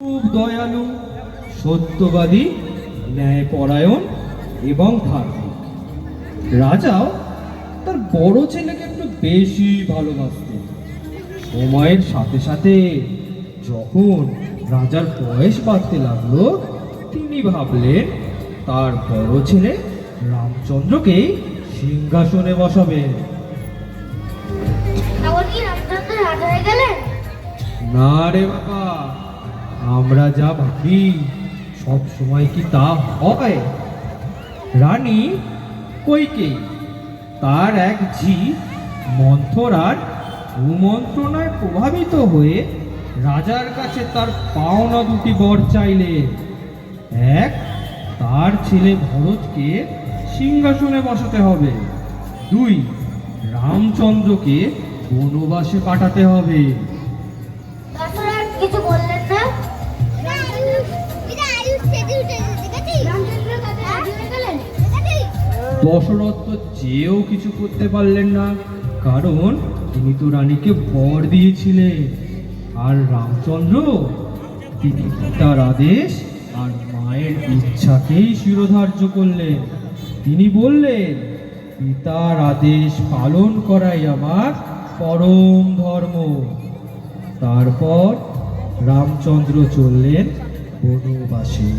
খুব দয়ালু, সত্যবাদী, ন্যায়পরায়ণ এবং ধার্মিক। রাজাও তার বড় ছেলেকে একটু বেশি ভালোবাসতেন। সময়ের সাথে সাথে যখন রাজার বয়স বাড়তে লাগলো, তিনি ভাবলেন তার বড় ছেলে রামচন্দ্রকে সিংহাসনে বসাবেন। এখন কি রামচন্দ্র রাজা হয়ে গেলেন? না রে বাবা, আমরা যা ভাবি সব সময় কি তা হয়? রানী কইকেয়ী তার এক ঝি মন্থরার কুমন্ত্রণায় প্রভাবিত হয়ে রাজার কাছে তার পাওনা দুটি বর চাইলেন। এক, তার ছেলে ভরতকে সিংহাসনে বসাতে হবে। দুই, রামচন্দ্রকে বনবাসে পাঠাতে হবে। দশরথ কিছু বললেন না? রামচন্দ্র তাতে রাজি হয়ে গেলেন? দশরথ তো চেয়েও কিছু করতে পারলেন না, কারণ তিনি তো রানীকে বর দিয়েছিলেন। আর রামচন্দ্র তিনি পিতার আদেশ আর মায়ের ইচ্ছাকেই শিরোধার্য করলেন। তিনি বললেন, পিতার আদেশ পালন করাই আমার পরম ধর্ম। তারপর রামচন্দ্র চললেন বনবাসে।